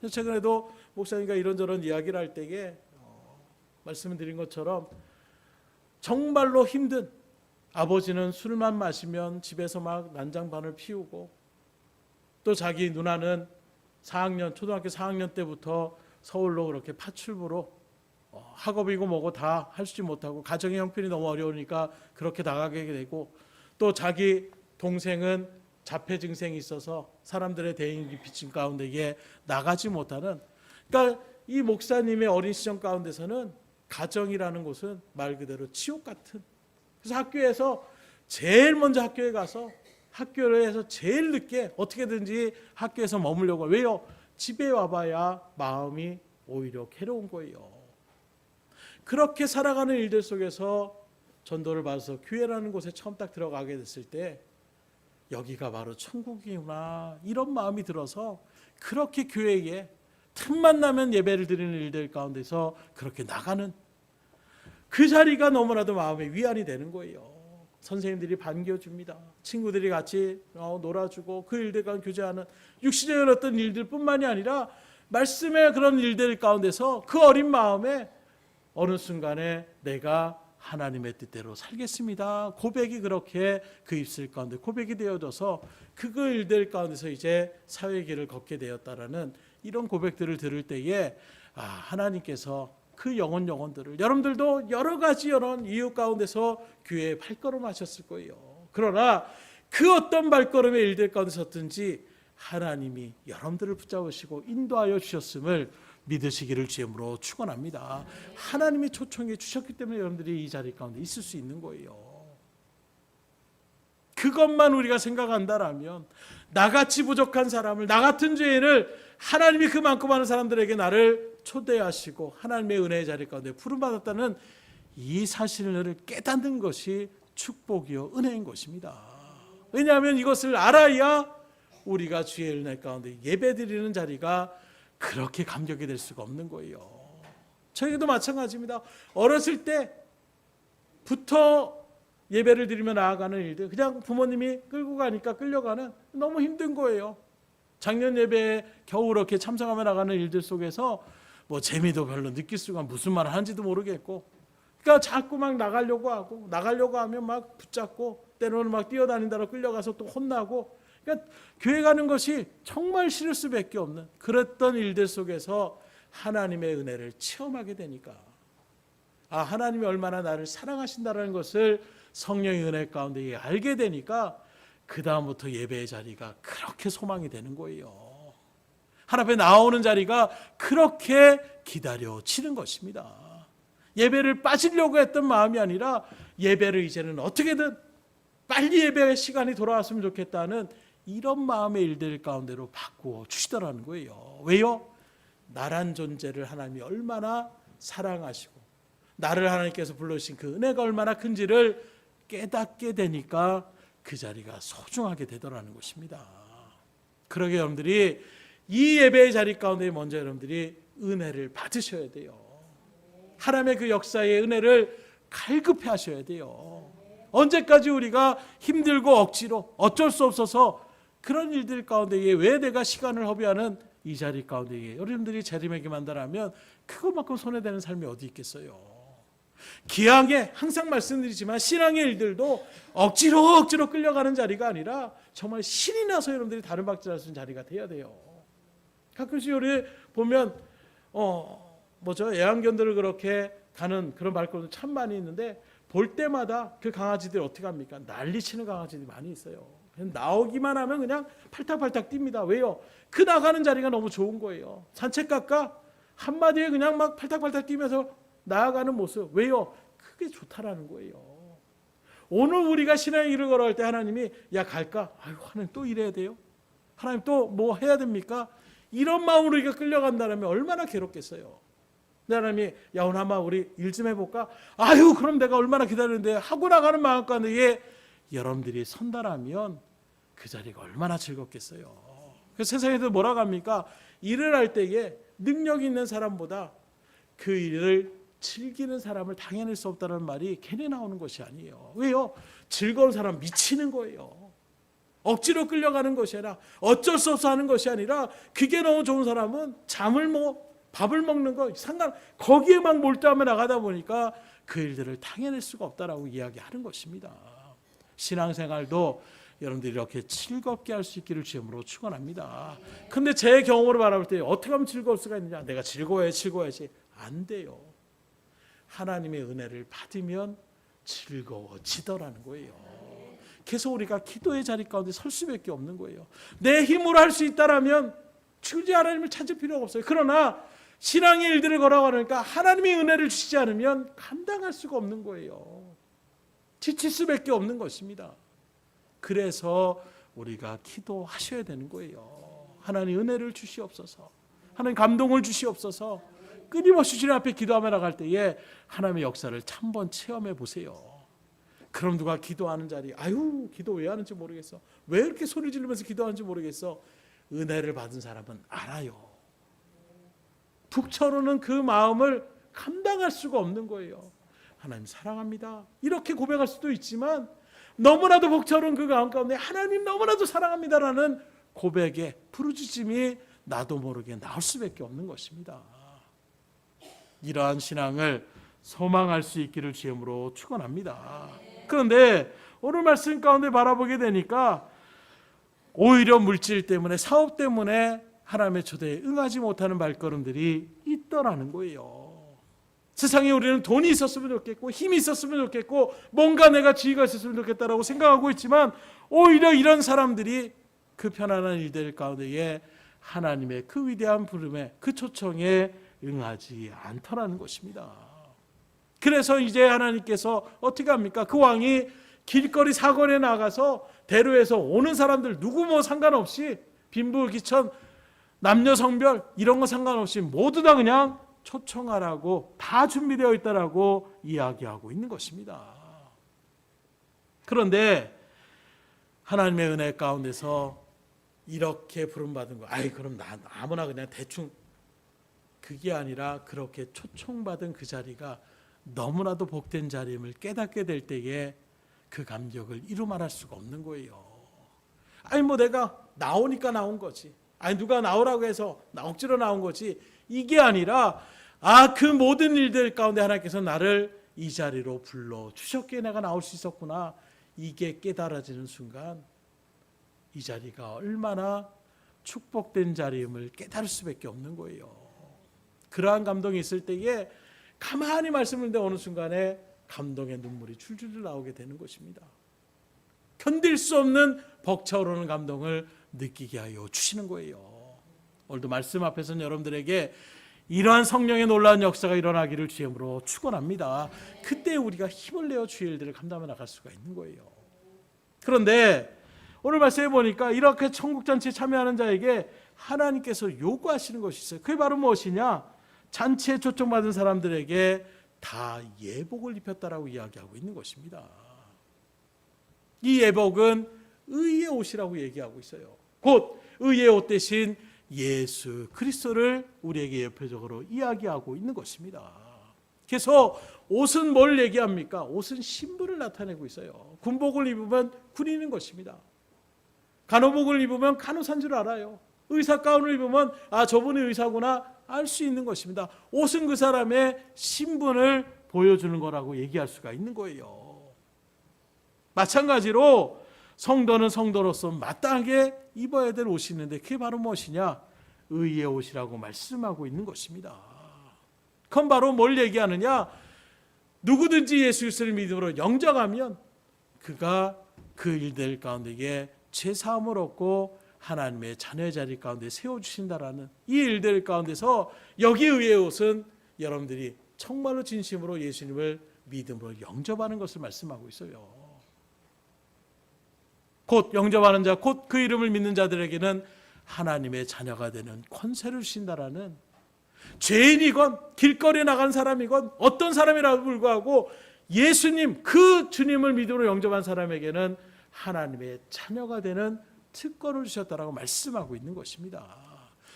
Speaker 1: 최근에도 목사님과 이런저런 이야기를 할 때에 말씀을 드린 것처럼 정말로 힘든, 아버지는 술만 마시면 집에서 막 난장판을 피우고 또 자기 누나는 초등학교 4학년 때부터 서울로 그렇게 파출부로 학업이고 뭐고 다 할 수 못하고 가정의 형편이 너무 어려우니까 그렇게 나가게 되고, 또 자기 동생은 자폐 증상이 있어서 사람들의 대인기 비친 가운데에 나가지 못하는, 그러니까 이 목사님의 어린 시절 가운데서는 가정이라는 곳은 말 그대로 지옥 같은, 그래서 학교에서 제일 먼저 학교에 가서 학교를 해서 제일 늦게 어떻게든지 학교에서 머물려고. 왜요? 집에 와봐야 마음이 오히려 괴로운 거예요. 그렇게 살아가는 일들 속에서 전도를 받아서 교회라는 곳에 처음 딱 들어가게 됐을 때 여기가 바로 천국이구나, 이런 마음이 들어서 그렇게 교회에 틈만 나면 예배를 드리는 일들 가운데서 그렇게 나가는 그 자리가 너무나도 마음의 위안이 되는 거예요. 선생님들이 반겨줍니다. 친구들이 같이 놀아주고 그 일들과 교제하는 육신의 어떤 일들 뿐만이 아니라 말씀의 그런 일들 가운데서 그 어린 마음에 어느 순간에 내가 하나님의 뜻대로 살겠습니다, 고백이 그렇게 그 입술 가운데 고백이 되어져서 그 일들 가운데서 이제 사회의 길을 걷게 되었다라는 이런 고백들을 들을 때에 하나님께서 그 영혼들을, 여러분들도 여러 가지 이런 이유 가운데서 교회에 발걸음하셨을 거예요. 그러나 그 어떤 발걸음의 일들 가운데서든지 하나님이 여러분들을 붙잡으시고 인도하여 주셨음을 믿으시기를 주임으로 축원합니다. 하나님이 초청해 주셨기 때문에 여러분들이 이 자리 가운데 있을 수 있는 거예요. 그것만 우리가 생각한다라면, 나같이 부족한 사람을, 나 같은 죄인을 하나님이 그 많고 많은 사람들에게 나를 초대하시고 하나님의 은혜의 자리 가운데 부름받았다는 이 사실을 깨닫는 것이 축복이요 은혜인 것입니다. 왜냐하면 이것을 알아야 우리가 주의 은혜 가운데 예배드리는 자리가 그렇게 감격이 될 수가 없는 거예요. 저희도 마찬가지입니다. 어렸을 때부터 예배를 드리며 나아가는 일들, 그냥 부모님이 끌고 가니까 끌려가는, 너무 힘든 거예요. 작년 예배에 겨우 이렇게 참석하며 나가는 일들 속에서 뭐 재미도 별로 느낄 수가, 무슨 말을 하는지도 모르겠고, 그러니까 자꾸 막 나가려고 하고, 나가려고 하면 막 붙잡고, 때로는 막 뛰어다닌다고 끌려가서 또 혼나고, 그러니까 교회 가는 것이 정말 싫을 수밖에 없는 그랬던 일들 속에서 하나님의 은혜를 체험하게 되니까, 하나님이 얼마나 나를 사랑하신다는 것을 성령의 은혜 가운데 알게 되니까 그 다음부터 예배의 자리가 그렇게 소망이 되는 거예요. 하나님 앞에 나오는 자리가 그렇게 기다려지는 것입니다. 예배를 빠지려고 했던 마음이 아니라 예배를 이제는 어떻게든 빨리 예배의 시간이 돌아왔으면 좋겠다는 이런 마음의 일들 가운데로 바꾸어 주시더라는 거예요. 왜요? 나란 존재를 하나님이 얼마나 사랑하시고 나를 하나님께서 불러주신 그 은혜가 얼마나 큰지를 깨닫게 되니까 그 자리가 소중하게 되더라는 것입니다. 그러게 여러분들이 이 예배의 자리 가운데 먼저 여러분들이 은혜를 받으셔야 돼요. 하나님의 그 역사의 은혜를 갈급해 하셔야 돼요. 언제까지 우리가 힘들고 억지로 어쩔 수 없어서 그런 일들 가운데에 왜 내가 시간을 허비하는 이 자리 가운데에 여러분들이 자리매김 한다면 그것만큼 손해되는 삶이 어디 있겠어요. 기왕에 항상 말씀드리지만 신앙의 일들도 억지로 끌려가는 자리가 아니라 정말 신이 나서 여러분들이 다른 박질할 수 있는 자리가 돼야 돼요. 가끔씩 우리 보면 애완견들을 그렇게 가는 그런 말걸음도 참 많이 있는데, 볼 때마다 그 강아지들이 어떻게 합니까? 난리치는 강아지들이 많이 있어요. 나오기만 하면 그냥 팔딱팔딱 뜁니다. 왜요? 그 나가는 자리가 너무 좋은 거예요. 산책 갈까? 한마디에 그냥 막 팔딱팔딱 뛰면서 나아가는 모습. 왜요? 그게 좋다라는 거예요. 오늘 우리가 신앙의 길을 걸어갈 때 하나님이 갈까? 하나님 또 이래야 돼요? 하나님 또 뭐 해야 됩니까? 이런 마음으로 우리가 끌려간다면 얼마나 괴롭겠어요. 하나님이 오늘 한번 우리 일 좀 해볼까? 그럼 내가 얼마나 기다리는데 하고 나가는 마음 가운데 여러분들이 선다라면 그 자리가 얼마나 즐겁겠어요. 그래서 세상에도 뭐라고 합니까? 일을 할 때에 능력 있는 사람보다 그 일을 즐기는 사람을 당해낼 수 없다는 말이 괜히 나오는 것이 아니에요. 왜요? 즐거운 사람 미치는 거예요. 억지로 끌려가는 것이 아니라 어쩔 수 없어 하는 것이 아니라 그게 너무 좋은 사람은 밥을 먹는 거 거기에 막 몰두하며 나가다 보니까 그 일들을 당해낼 수가 없다라고 이야기하는 것입니다. 신앙생활도 여러분들이 이렇게 즐겁게 할 수 있기를 주님으로 축원합니다. 근데 제 경험으로 바라볼 때 어떻게 하면 즐거울 수가 있느냐? 내가 즐거워야지. 안 돼요. 하나님의 은혜를 받으면 즐거워지더라는 거예요. 그래서 우리가 기도의 자리 가운데 설 수밖에 없는 거예요. 내 힘으로 할 수 있다라면 굳이 하나님을 찾을 필요가 없어요. 그러나 신앙의 일들을 걸어가니까 하나님의 은혜를 주시지 않으면 감당할 수가 없는 거예요. 지칠 수밖에 없는 것입니다. 그래서 우리가 기도하셔야 되는 거예요. 하나님 은혜를 주시옵소서. 하나님 감동을 주시옵소서. 끊임없이 주님 앞에 기도하며 나갈 때에 하나님의 역사를 한번 체험해 보세요. 그럼 누가 기도하는 자리, 아유 기도 왜 하는지 모르겠어, 왜 이렇게 소리 지르면서 기도하는지 모르겠어, 은혜를 받은 사람은 알아요. 북처로는 그 마음을 감당할 수가 없는 거예요. 하나님 사랑합니다 이렇게 고백할 수도 있지만 너무나도 벅차오른 그 마음 가운데 하나님 너무나도 사랑합니다라는 고백의 부르짖음이 나도 모르게 나올 수밖에 없는 것입니다. 이러한 신앙을 소망할 수 있기를 주님으로 축원합니다. 그런데 오늘 말씀 가운데 바라보게 되니까 오히려 물질 때문에, 사업 때문에 하나님의 초대에 응하지 못하는 발걸음들이 있더라는 거예요. 세상에 우리는 돈이 있었으면 좋겠고 힘이 있었으면 좋겠고 뭔가 내가 지위가 있었으면 좋겠다라고 생각하고 있지만 오히려 이런 사람들이 그 편안한 일들 가운데에 하나님의 그 위대한 부름에, 그 초청에 응하지 않더라는 것입니다. 그래서 이제 하나님께서 어떻게 합니까? 그 왕이 길거리 사거리에 나가서 대로에서 오는 사람들 누구 뭐 상관없이 빈부귀천 남녀 성별 이런 거 상관없이 모두 다 그냥 초청하라고 다 준비되어 있다라고 이야기하고 있는 것입니다. 그런데 하나님의 은혜 가운데서 이렇게 부름받은 거, 아이 그럼 나 아무나 그냥 대충, 그게 아니라 그렇게 초청받은 그 자리가 너무나도 복된 자리임을 깨닫게 될 때에 그 감격을 이루 말할 수가 없는 거예요. 아니 뭐 내가 나오니까 나온 거지, 아니 누가 나오라고 해서 억지로 나온 거지, 이게 아니라 그 모든 일들 가운데 하나님께서 나를 이 자리로 불러주셨기에 내가 나올 수 있었구나, 이게 깨달아지는 순간 이 자리가 얼마나 축복된 자리임을 깨달을 수밖에 없는 거예요. 그러한 감동이 있을 때에 가만히 말씀을 듣는데 어느 순간에 감동의 눈물이 줄줄 나오게 되는 것입니다. 견딜 수 없는 벅차오르는 감동을 느끼게 하여 주시는 거예요. 오늘도 말씀 앞에서는 여러분들에게 이러한 성령의 놀라운 역사가 일어나기를 주님으로 축원합니다. 그때 우리가 힘을 내어 주의 일들을 감당해 나갈 수가 있는 거예요. 그런데 오늘 말씀해 보니까 이렇게 천국잔치에 참여하는 자에게 하나님께서 요구하시는 것이 있어요. 그게 바로 무엇이냐? 잔치에 초청받은 사람들에게 다 예복을 입혔다라고 이야기하고 있는 것입니다. 이 예복은 의의 옷이라고 얘기하고 있어요. 곧 의의 옷 대신 예수 그리스도를 우리에게 예표적으로 이야기하고 있는 것입니다. 그래서 옷은 뭘 얘기합니까? 옷은 신분을 나타내고 있어요. 군복을 입으면 군인인 것입니다. 간호복을 입으면 간호사인 줄 알아요. 의사 가운을 입으면 저분이 의사구나 알 수 있는 것입니다. 옷은 그 사람의 신분을 보여주는 거라고 얘기할 수가 있는 거예요. 마찬가지로 성도는 성도로서 마땅하게 입어야 될 옷이 있는데 그게 바로 무엇이냐? 의의 옷이라고 말씀하고 있는 것입니다. 그건 바로 뭘 얘기하느냐? 누구든지 예수 그리스도를 믿음으로 영접하면 그가 그 일들 가운데에 죄사함을 얻고 하나님의 자녀의 자리 가운데 세워주신다라는 이 일들 가운데서 여기 의의 옷은 여러분들이 정말로 진심으로 예수님을 믿음으로 영접하는 것을 말씀하고 있어요. 곧 영접하는 자, 곧 그 이름을 믿는 자들에게는 하나님의 자녀가 되는 권세를 주신다라는, 죄인이건 길거리에 나간 사람이건 어떤 사람이라도 불구하고 예수님 그 주님을 믿음으로 영접한 사람에게는 하나님의 자녀가 되는 특권을 주셨다라고 말씀하고 있는 것입니다.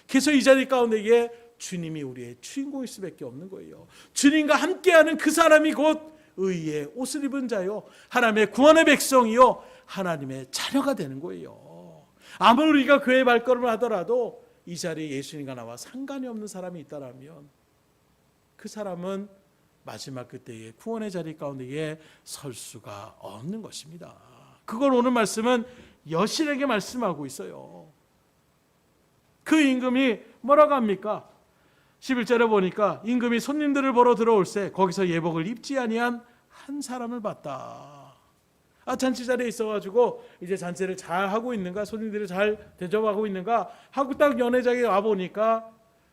Speaker 1: 그래서 이 자리 가운데에 주님이 우리의 주인공일 수밖에 없는 거예요. 주님과 함께하는 그 사람이 곧 의의 옷을 입은 자요, 하나님의 구원의 백성이요, 하나님의 자녀가 되는 거예요. 아무리 우리가 교회 발걸음을 하더라도 이 자리에 예수님과 나와 상관이 없는 사람이 있다라면 그 사람은 마지막 그때의 구원의 자리 가운데에 설 수가 없는 것입니다. 그걸 오늘 말씀은 여신에게 말씀하고 있어요. 그 임금이 뭐라고 합니까? 11절에 보니까 임금이 손님들을 보러 들어올세 거기서 예복을 입지 아니한 한 사람을 봤다. 잔치 자리에 있어가지고 이제 잔치를 잘 하고 있는가, 손님들을 잘 대접하고 있는가 하고 딱 연회장에 와 보니까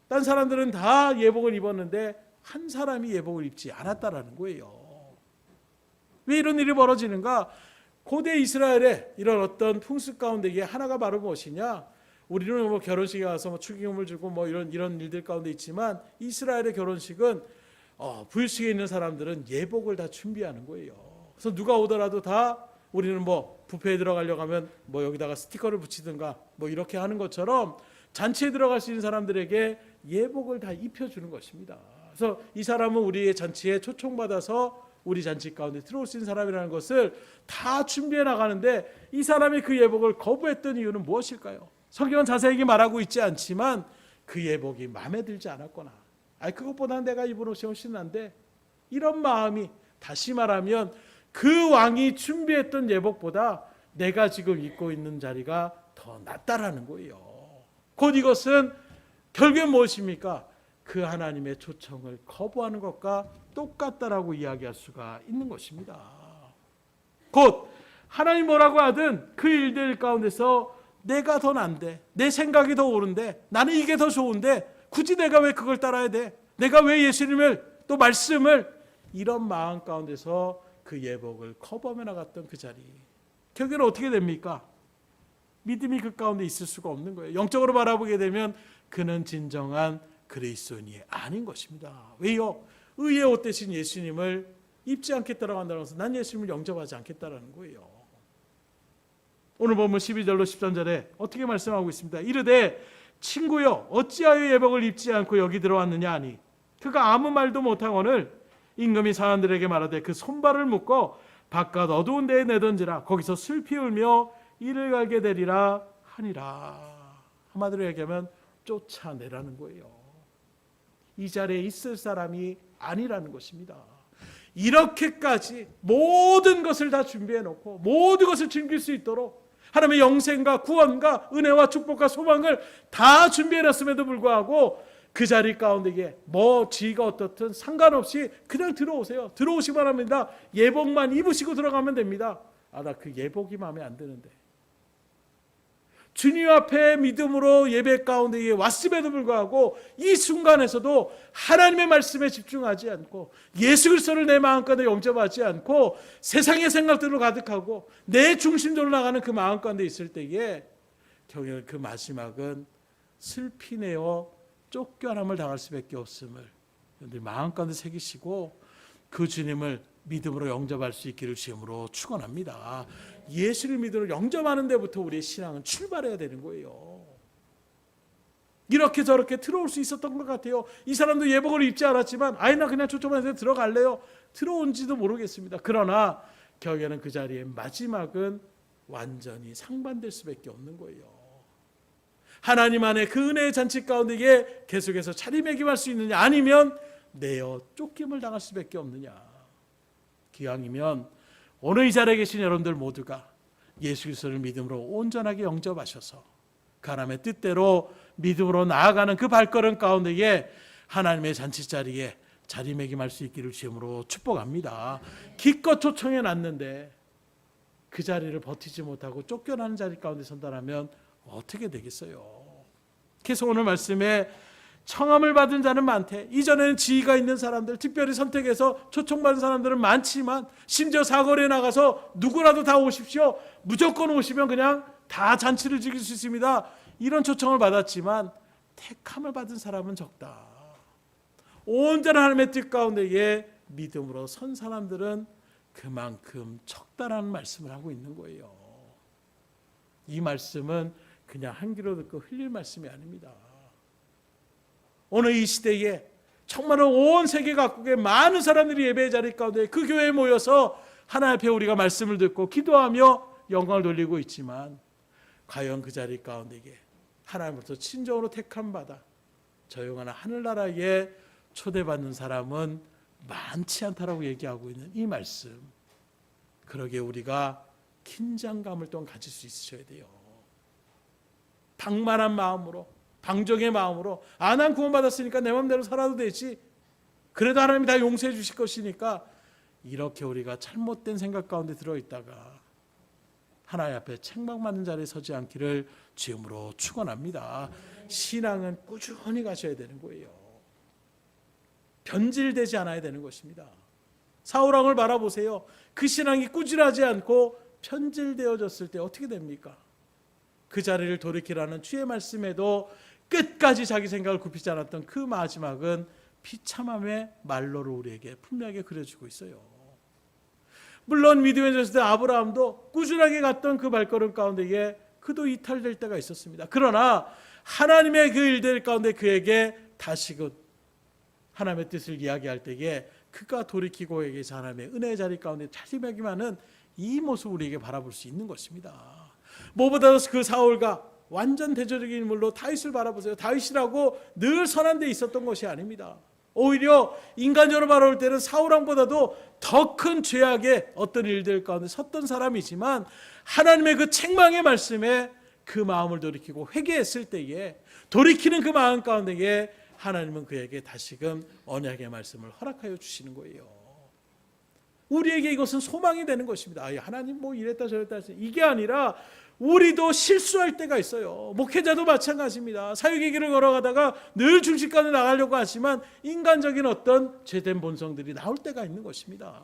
Speaker 1: 딴 사람들은 다 예복을 입었는데 한 사람이 예복을 입지 않았다라는 거예요. 왜 이런 일이 벌어지는가? 고대 이스라엘의 이런 어떤 풍습 가운데 이게 하나가 바로 무엇이냐? 우리는 뭐 결혼식에 가서 축의금을 주고 뭐 이런 일들 가운데 있지만 이스라엘의 결혼식은 부유층에 있는 사람들은 예복을 다 준비하는 거예요. 그래서 누가 오더라도 다 우리는 뭐 뷔페에 들어가려고 하면 뭐 여기다가 스티커를 붙이든가 뭐 이렇게 하는 것처럼 잔치에 들어갈 수 있는 사람들에게 예복을 다 입혀주는 것입니다. 그래서 이 사람은 우리의 잔치에 초청받아서 우리 잔치 가운데 들어올 수 있는 사람이라는 것을 다 준비해 나가는데 이 사람이 그 예복을 거부했던 이유는 무엇일까요? 성경은 자세히 말하고 있지 않지만 그 예복이 마음에 들지 않았거나 그것보다는 내가 입은 옷이 훨씬 난데 이런 마음이, 다시 말하면 그 왕이 준비했던 예복보다 내가 지금 입고 있는 자리가 더 낫다라는 거예요. 곧 이것은 결국에 무엇입니까? 그 하나님의 초청을 거부하는 것과 똑같다라고 이야기할 수가 있는 것입니다. 곧 하나님 뭐라고 하든 그 일들 가운데서 내가 더 난데, 내 생각이 더 옳은데, 나는 이게 더 좋은데 굳이 내가 왜 그걸 따라야 돼? 내가 왜 예수님을 또 말씀을, 이런 마음 가운데서 그 예복을 커버해 나갔던 그 자리, 결국에는 어떻게 됩니까? 믿음이 그 가운데 있을 수가 없는 거예요. 영적으로 바라보게 되면 그는 진정한 그리스도인이 아닌 것입니다. 왜요? 의의 옷 대신 예수님을 입지 않겠다라고 한다는 것은 난 예수님을 영접하지 않겠다라는 거예요. 오늘 보면 12절로 13절에 어떻게 말씀하고 있습니다. 이르되 친구여 어찌하여 예복을 입지 않고 여기 들어왔느냐 하니 그가 아무 말도 못하거늘 임금이 사람들에게 말하되 그 손발을 묶어 바깥 어두운 데에 내던지라 거기서 슬피 울며 이를 갈게 되리라 하니라. 한마디로 얘기하면 쫓아내라는 거예요. 이 자리에 있을 사람이 아니라는 것입니다. 이렇게까지 모든 것을 다 준비해 놓고 모든 것을 즐길 수 있도록 하나님의 영생과 구원과 은혜와 축복과 소망을 다 준비해 놨음에도 불구하고 그 자리 가운데 뭐 지가 어떻든 상관없이 그냥 들어오세요. 들어오시기만 합니다. 예복만 입으시고 들어가면 됩니다. 나 그 예복이 마음에 안 드는데. 주님 앞에 믿음으로 예배 가운데 왔음에도 불구하고 이 순간에서도 하나님의 말씀에 집중하지 않고 예수 그리스도를 내 마음가운데 영접하지 않고 세상의 생각들로 가득하고 내 중심적으로 나가는 그 마음가운데 있을 때에 결국 그 마지막은 슬피 내어 쫓겨남을 당할 수밖에 없음을 여러분들 마음가운데 새기시고 그 주님을 믿음으로 영접할 수 있기를 주님으로 축원합니다. 예수를 믿음으로 영접하는 데부터 우리의 신앙은 출발해야 되는 거예요. 이렇게 저렇게 들어올 수 있었던 것 같아요. 이 사람도 예복을 입지 않았지만 나 그냥 초청해서 들어갈래요. 들어온지도 모르겠습니다. 그러나 결국에는 그 자리의 마지막은 완전히 상반될 수밖에 없는 거예요. 하나님 안에 그 은혜의 잔치 가운데 계속해서 차림매김할 수 있느냐 아니면 내어 쫓김을 당할 수밖에 없느냐. 기왕이면 오늘 이 자리에 계신 여러분들 모두가 예수 그리스도를 믿음으로 온전하게 영접하셔서 그 하나님의 뜻대로 믿음으로 나아가는 그 발걸음 가운데에 하나님의 잔치자리에 자리매김할 수 있기를 주님으로 축복합니다. 기껏 초청해 놨는데 그 자리를 버티지 못하고 쫓겨나는 자리 가운데 선다라면 어떻게 되겠어요? 그래서 오늘 말씀에 청함을 받은 자는 많대. 이전에는 지위가 있는 사람들, 특별히 선택해서 초청받은 사람들은 많지만 심지어 사거리에 나가서 누구라도 다 오십시오. 무조건 오시면 그냥 다 잔치를 즐길 수 있습니다. 이런 초청을 받았지만 택함을 받은 사람은 적다. 온전한 하나님의 뜻 가운데에 믿음으로 선 사람들은 그만큼 적다라는 말씀을 하고 있는 거예요. 이 말씀은 그냥 한 귀로 듣고 흘릴 말씀이 아닙니다. 오늘 이 시대에 정말로 온 세계 각국의 많은 사람들이 예배의 자리 가운데 그 교회에 모여서 하나님 앞에 우리가 말씀을 듣고 기도하며 영광을 돌리고 있지만 과연 그 자리 가운데 하나님으로부터 친정으로 택함받아 조용한 하늘나라에 초대받는 사람은 많지 않다라고 얘기하고 있는 이 말씀, 그러기에 우리가 긴장감을 또한 가질 수 있으셔야 돼요. 방만한 마음으로 방종의 마음으로 난 구원받았으니까 내 마음대로 살아도 되지. 그래도 하나님이 다 용서해 주실 것이니까 이렇게 우리가 잘못된 생각 가운데 들어있다가 하나님 앞에 책망받는 자리에 서지 않기를 주임으로 축원합니다. 신앙은 꾸준히 가셔야 되는 거예요. 변질되지 않아야 되는 것입니다. 사울 왕을 바라보세요. 그 신앙이 꾸준하지 않고 편질되어졌을 때 어떻게 됩니까? 그 자리를 돌이키라는 주의 말씀에도 끝까지 자기 생각을 굽히지 않았던 그 마지막은 비참함의 말로를 우리에게 분명하게 그려주고 있어요. 물론 믿음의 전세 아브라함도 꾸준하게 갔던 그 발걸음 가운데에 그도 이탈될 때가 있었습니다. 그러나 하나님의 그 일들 가운데 그에게 다시금 하나님의 뜻을 이야기할 때에 그가 돌이키고 에게서 하나님의 은혜의 자리 가운데 자리매김하는 이 모습을 우리에게 바라볼 수 있는 것입니다. 무엇보다도 그 사울과 완전 대조적인 인물로 다윗을 바라보세요. 다윗이라고 늘 선한 데 있었던 것이 아닙니다. 오히려 인간적으로 바라볼 때는 사울 왕보다도 더 큰 죄악의 어떤 일들 가운데 섰던 사람이지만 하나님의 그 책망의 말씀에 그 마음을 돌이키고 회개했을 때에 돌이키는 그 마음 가운데에 하나님은 그에게 다시금 언약의 말씀을 허락하여 주시는 거예요. 우리에게 이것은 소망이 되는 것입니다. 하나님 뭐 이랬다 저랬다 이게 아니라 우리도 실수할 때가 있어요. 목회자도 마찬가지입니다. 사역의 길을 걸어가다가 늘 중심가로 나가려고 하지만 인간적인 어떤 죄된 본성들이 나올 때가 있는 것입니다.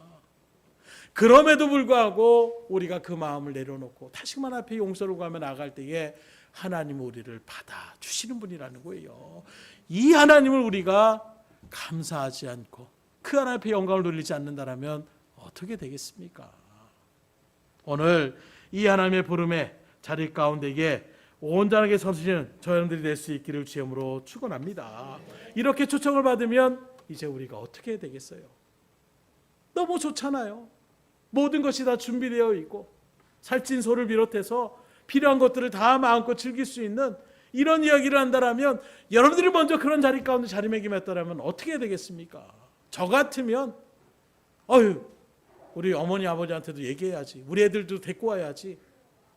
Speaker 1: 그럼에도 불구하고 우리가 그 마음을 내려놓고 다시금 하나님 앞에 용서를 구하며 나갈 때에 하나님은 우리를 받아주시는 분이라는 거예요. 이 하나님을 우리가 감사하지 않고 그 하나님 앞에 영광을 돌리지 않는다면 어떻게 되겠습니까? 오늘 이 하나님의 부름에 자리 가운데에 온전하게 서시는 저 여러분들이 될 수 있기를 주님으로 축원합니다. 이렇게 초청을 받으면 이제 우리가 어떻게 되겠어요? 너무 좋잖아요. 모든 것이 다 준비되어 있고 살찐소를 비롯해서 필요한 것들을 다 마음껏 즐길 수 있는 이런 이야기를 한다면 여러분들이 먼저 그런 자리 가운데 자리매김했다면 어떻게 되겠습니까? 저 같으면 우리 어머니 아버지한테도 얘기해야지, 우리 애들도 데리고 와야지,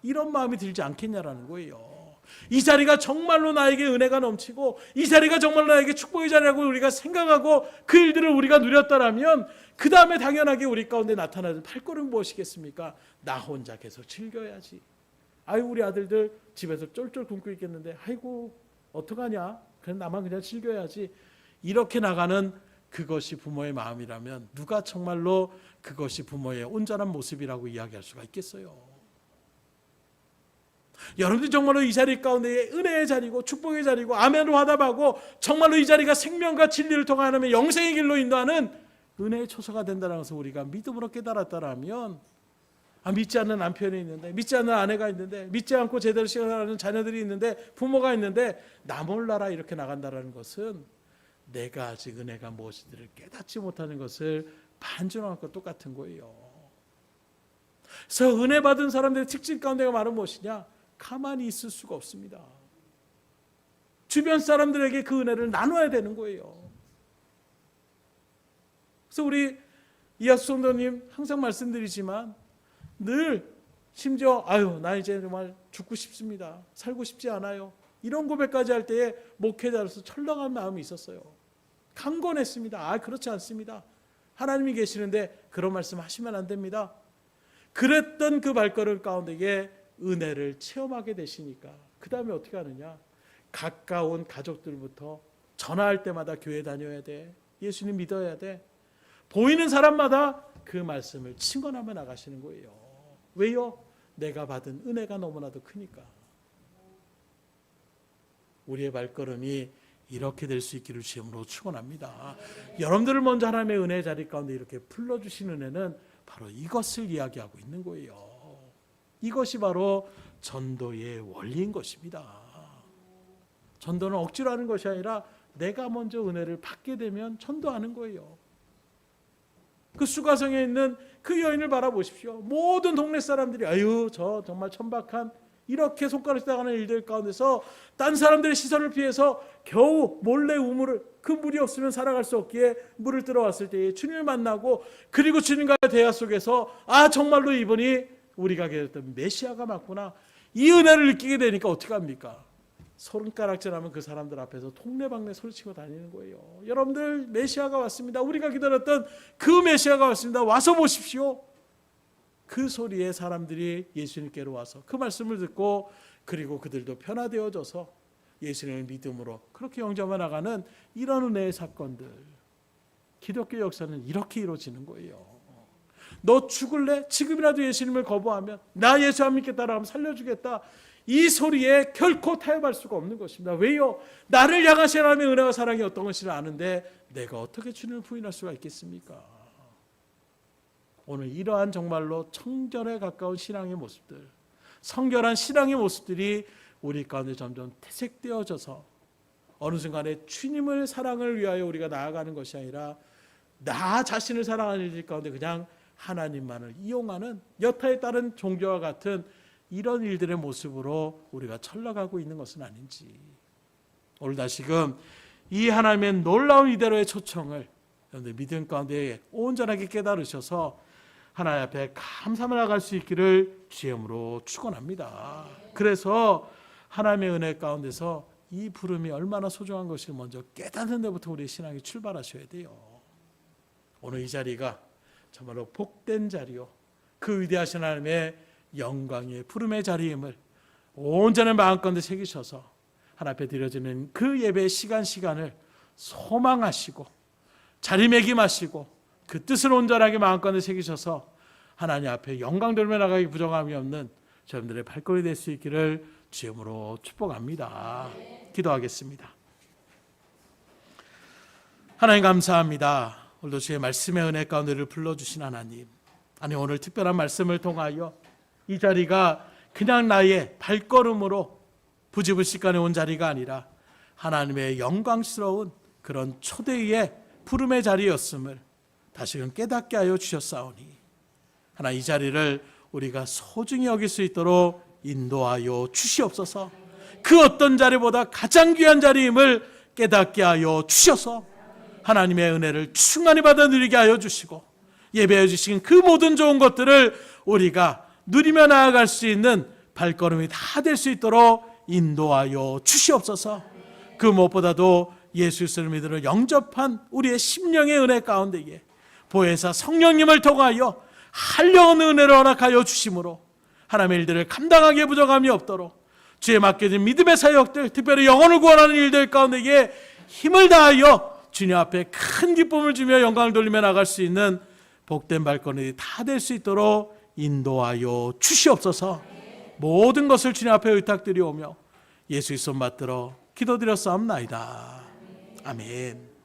Speaker 1: 이런 마음이 들지 않겠냐라는 거예요. 이 자리가 정말로 나에게 은혜가 넘치고 이 자리가 정말로 나에게 축복의 자리라고 우리가 생각하고 그 일들을 우리가 누렸다라면 그 다음에 당연하게 우리 가운데 나타나는 발걸음이 무엇이겠습니까? 나 혼자 계속 즐겨야지. 우리 아들들 집에서 쫄쫄 굶고 있겠는데 어떡하냐? 그냥 나만 그냥 즐겨야지. 이렇게 나가는 그것이 부모의 마음이라면 누가 정말로 그것이 부모의 온전한 모습이라고 이야기할 수가 있겠어요? 여러분들이 정말로 이 자리 가운데 은혜의 자리고 축복의 자리고 아멘으로 화답하고 정말로 이 자리가 생명과 진리를 통해 하나님의 영생의 길로 인도하는 은혜의 초소가 된다는 것을 우리가 믿음으로 깨달았다라면 믿지 않는 남편이 있는데, 믿지 않는 아내가 있는데, 믿지 않고 제대로 시간하는 자녀들이 있는데, 부모가 있는데 나 몰라라 이렇게 나간다는 것은 내가 아직 은혜가 무엇인지를 깨닫지 못하는 것을 반증한 것과 똑같은 거예요. 그래서 은혜 받은 사람들의 특징 가운데가 말은 무엇이냐? 가만히 있을 수가 없습니다. 주변 사람들에게 그 은혜를 나눠야 되는 거예요. 그래서 우리 이하수 성도님 항상 말씀드리지만 늘 심지어 나 이제 정말 죽고 싶습니다. 살고 싶지 않아요. 이런 고백까지 할 때에 목회자로서 철렁한 마음이 있었어요. 강권했습니다. 그렇지 않습니다. 하나님이 계시는데 그런 말씀 하시면 안 됩니다. 그랬던 그 발걸음 가운데에 은혜를 체험하게 되시니까 그 다음에 어떻게 하느냐? 가까운 가족들부터 전화할 때마다 교회 다녀야 돼. 예수님 믿어야 돼. 보이는 사람마다 그 말씀을 증언하며 나가시는 거예요. 왜요? 내가 받은 은혜가 너무나도 크니까. 우리의 발걸음이 이렇게 될 수 있기를 주님으로 축원합니다. 여러분들을 먼저 하나님의 은혜의 자리 가운데 이렇게 불러주신 은혜는 바로 이것을 이야기하고 있는 거예요. 이것이 바로 전도의 원리인 것입니다. 전도는 억지로 하는 것이 아니라 내가 먼저 은혜를 받게 되면 전도하는 거예요. 그 수가성에 있는 그 여인을 바라보십시오. 모든 동네 사람들이 저 정말 천박한 이렇게 손가락 따가는 일들 가운데서 딴 사람들의 시선을 피해서 겨우 몰래 우물을, 그 물이 없으면 살아갈 수 없기에 물을 들어왔을 때에 주님을 만나고, 그리고 주님과의 대화 속에서 정말로 이분이 우리가 기다렸던 메시아가 맞구나, 이 은혜를 느끼게 되니까 어떻게 합니까? 손가락질하면 그 사람들 앞에서 통내방네 소리치고 다니는 거예요. 여러분들, 메시아가 왔습니다. 우리가 기다렸던 그 메시아가 왔습니다. 와서 보십시오. 그 소리에 사람들이 예수님께로 와서 그 말씀을 듣고, 그리고 그들도 변화되어져서 예수님을 믿음으로 그렇게 영접해 나가는 이런 은혜의 사건들, 기독교 역사는 이렇게 이루어지는 거예요. 너 죽을래? 지금이라도 예수님을 거부하면, 나 예수 안 믿겠다라고 하면 살려주겠다, 이 소리에 결코 타협할 수가 없는 것입니다. 왜요? 나를 향하신 하나님의 은혜와 사랑이 어떤 것인지 아는데 내가 어떻게 주님을 부인할 수가 있겠습니까? 오늘 이러한 정말로 청결에 가까운 신앙의 모습들, 성결한 신앙의 모습들이 우리 가운데 점점 퇴색되어져서 어느 순간에 주님을 사랑을 위하여 우리가 나아가는 것이 아니라 나 자신을 사랑하는 일 가운데 그냥 하나님만을 이용하는 여타에 따른 종교와 같은 이런 일들의 모습으로 우리가 철러가고 있는 것은 아닌지, 오늘 다시금 이 하나님의 놀라운 이대로의 초청을 여러분들 믿음 가운데 온전하게 깨달으셔서 하나님 앞에 감사만 나갈 수 있기를 주님으로 축원합니다. 그래서 하나님의 은혜 가운데서 이 부름이 얼마나 소중한 것을 먼저 깨닫는 데부터 우리의 신앙이 출발하셔야 돼요. 오늘 이 자리가 정말로 복된 자리요, 그 위대하신 하나님의 영광의 부름의 자리임을 온전한 마음 가운데 새기셔서 하나님 앞에 드려지는 그 예배의 시간을 소망하시고 자리매김하시고 그 뜻을 온전하게 마음 가운데 새기셔서 하나님 앞에 영광 돌며 나가기 부정함이 없는 저희들의 발걸이 될 수 있기를 주님으로 축복합니다. 기도하겠습니다. 하나님 감사합니다. 오늘도 주의 말씀의 은혜 가운데를 불러주신 하나님, 아니 오늘 특별한 말씀을 통하여 이 자리가 그냥 나의 발걸음으로 부지불식간에 온 자리가 아니라 하나님의 영광스러운 그런 초대의 부름의 자리였음을 다시금 깨닫게 하여 주셨사오니 하나님, 이 자리를 우리가 소중히 여길 수 있도록 인도하여 주시옵소서. 그 어떤 자리보다 가장 귀한 자리임을 깨닫게 하여 주셔서 하나님의 은혜를 충만히 받아 누리게 하여 주시고 예배해 주신 그 모든 좋은 것들을 우리가 누리며 나아갈 수 있는 발걸음이 다 될 수 있도록 인도하여 주시옵소서. 그 무엇보다도 예수 그리스도를 믿으러 영접한 우리의 심령의 은혜 가운데에 보혜사 성령님을 통하여 한량한 은혜를 허락하여 주심으로 하나님의 일들을 감당하기에 부족함이 없도록 주에 맡겨진 믿음의 사역들, 특별히 영혼을 구원하는 일들 가운데에 힘을 다하여 주님 앞에 큰 기쁨을 주며 영광을 돌리며 나갈 수 있는 복된 발걸음이 다 될 수 있도록 인도하여 주시옵소서. 모든 것을 주님 앞에 의탁드리오며 예수의 손 받들어 기도드렸사옵나이다. 아멘.